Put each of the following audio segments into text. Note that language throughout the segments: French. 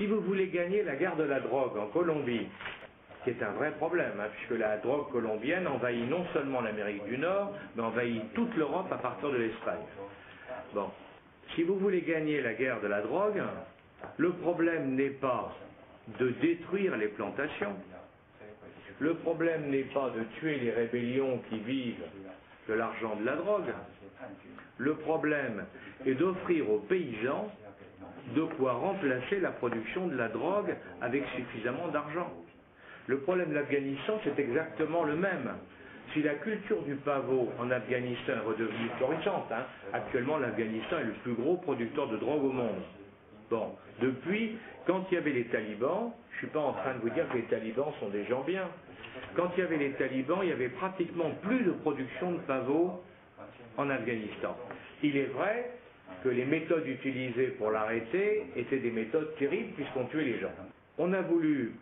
Si vous voulez gagner la guerre de la drogue en Colombie, qui est un vrai problème, puisque la drogue colombienne envahit non seulement l'Amérique du Nord, mais envahit toute l'Europe à partir de l'Espagne. Bon, si vous voulez gagner la guerre de la drogue, le problème n'est pas de détruire les plantations, le problème n'est pas de tuer les rébellions qui vivent de l'argent de la drogue, le problème est d'offrir aux paysans de quoi remplacer la production de la drogue avec suffisamment d'argent. Le problème de l'Afghanistan, c'est exactement le même. Si la culture du pavot en Afghanistan est redevenue florissante, actuellement l'Afghanistan est le plus gros producteur de drogue au monde. Bon, depuis, quand il y avait les talibans, je ne suis pas en train de vous dire que les talibans sont des gens bien. Quand il y avait les talibans, il y avait pratiquement plus de production de pavot en Afghanistan. Il est vrai que les méthodes utilisées pour l'arrêter étaient des méthodes terribles puisqu'on tuait les gens. On a voulu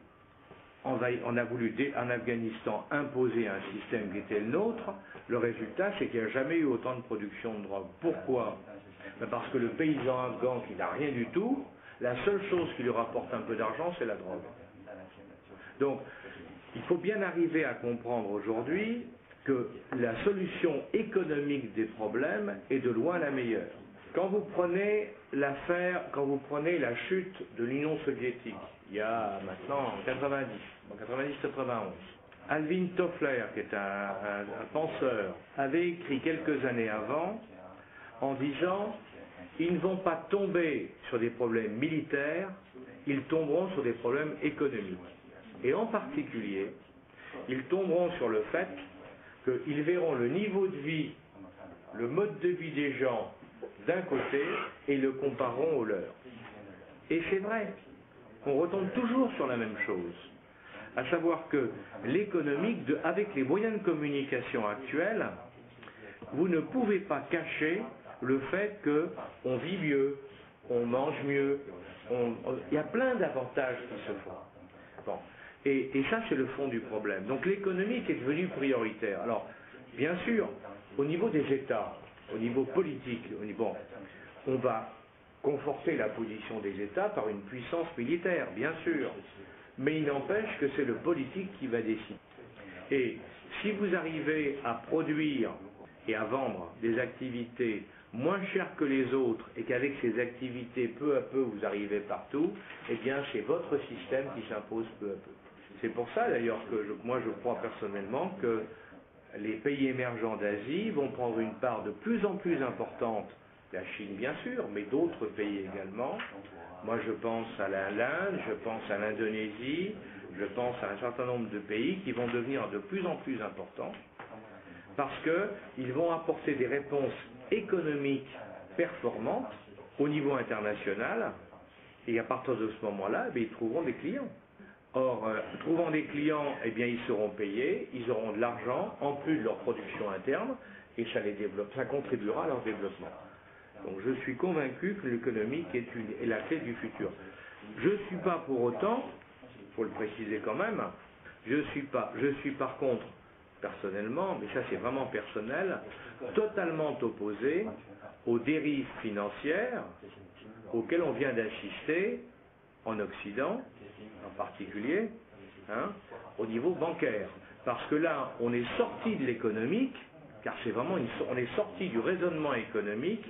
en Afghanistan imposer un système qui était le nôtre. Le résultat, c'est qu'il n'y a jamais eu autant de production de drogue. Pourquoi? Parce que le paysan afghan qui n'a rien du tout, la seule chose qui lui rapporte un peu d'argent, c'est la drogue. Donc, il faut bien arriver à comprendre aujourd'hui que la solution économique des problèmes est de loin la meilleure. Quand vous prenez la chute de l'Union soviétique, il y a maintenant en 90-91, Alvin Toffler, qui est un penseur, avait écrit quelques années avant en disant « Ils ne vont pas tomber sur des problèmes militaires, ils tomberont sur des problèmes économiques. » Et en particulier, ils tomberont sur le fait qu'ils verront le niveau de vie, le mode de vie des gens d'un côté et le compareront au leur. Et c'est vrai qu'on retombe toujours sur la même chose, à savoir que l'économique, avec les moyens de communication actuels, vous ne pouvez pas cacher le fait qu'on vit mieux, on mange mieux, il y a plein d'avantages qui se font. Bon. Et ça, c'est le fond du problème. Donc l'économique est devenue prioritaire. Alors, bien sûr, au niveau des États, au niveau politique, on va conforter la position des États par une puissance militaire, bien sûr. Mais il n'empêche que c'est le politique qui va décider. Et si vous arrivez à produire et à vendre des activités moins chères que les autres et qu'avec ces activités, peu à peu, vous arrivez partout, eh bien, c'est votre système qui s'impose peu à peu. C'est pour ça, d'ailleurs, que moi, je crois personnellement que les pays émergents d'Asie vont prendre une part de plus en plus importante, la Chine, bien sûr, mais d'autres pays également. Moi, je pense à l'Inde, je pense à l'Indonésie, je pense à un certain nombre de pays qui vont devenir de plus en plus importants parce qu'ils vont apporter des réponses économiques performantes au niveau international et à partir de ce moment-là, ils trouveront des clients. Or, trouvant des clients, eh bien, ils seront payés, ils auront de l'argent en plus de leur production interne et ça les développe, ça contribuera à leur développement. Donc, je suis convaincu que l'économique est la clé du futur. Je ne suis pas pour autant, il faut le préciser quand même, je suis par contre, personnellement, mais ça c'est vraiment personnel, totalement opposé aux dérives financières auxquelles on vient d'assister en Occident, en particulier, au niveau bancaire. Parce que là, on est sorti de l'économique, car c'est vraiment on est sorti du raisonnement économique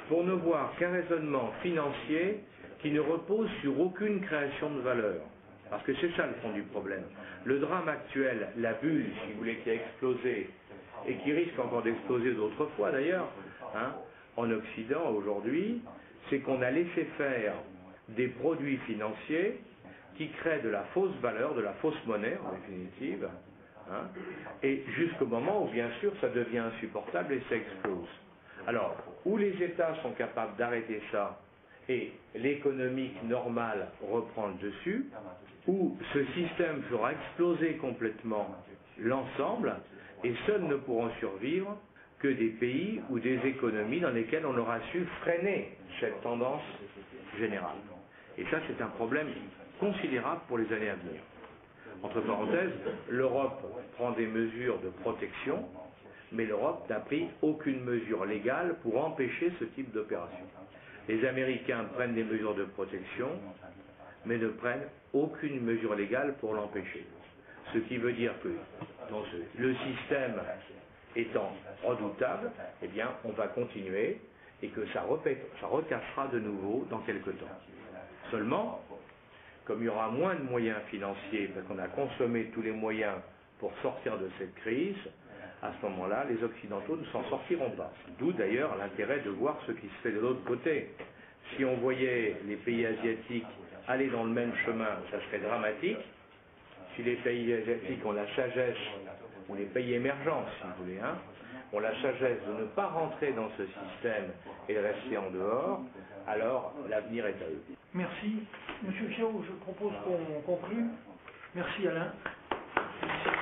pour ne voir qu'un raisonnement financier qui ne repose sur aucune création de valeur. Parce que c'est ça le fond du problème. Le drame actuel, la bulle, si vous voulez, qui a explosé, et qui risque encore d'exploser d'autres fois d'ailleurs, en Occident aujourd'hui, c'est qu'on a laissé faire des produits financiers qui créent de la fausse valeur, de la fausse monnaie en définitive, et jusqu'au moment où bien sûr ça devient insupportable et ça explose. Alors, où les États sont capables d'arrêter ça et l'économique normale reprend le dessus, où ce système fera exploser complètement l'ensemble et seuls ne pourront survivre que des pays ou des économies dans lesquelles on aura su freiner cette tendance générale. Et ça, c'est un problème considérable pour les années à venir. Entre parenthèses, l'Europe prend des mesures de protection, mais l'Europe n'a pris aucune mesure légale pour empêcher ce type d'opération. Les Américains prennent des mesures de protection, mais ne prennent aucune mesure légale pour l'empêcher. Ce qui veut dire que le système étant redoutable, eh bien, on va continuer et que ça recassera de nouveau dans quelque temps. Seulement, comme il y aura moins de moyens financiers, parce qu'on a consommé tous les moyens pour sortir de cette crise, à ce moment-là, les Occidentaux ne s'en sortiront pas. D'où d'ailleurs l'intérêt de voir ce qui se fait de l'autre côté. Si on voyait les pays asiatiques aller dans le même chemin, ça serait dramatique. Si les pays asiatiques ont la sagesse, ou les pays émergents, si vous voulez, ont la sagesse de ne pas rentrer dans ce système et de rester en dehors, alors l'avenir est à eux. Merci. Monsieur Chiao, je propose qu'on conclue. Merci Alain. Merci.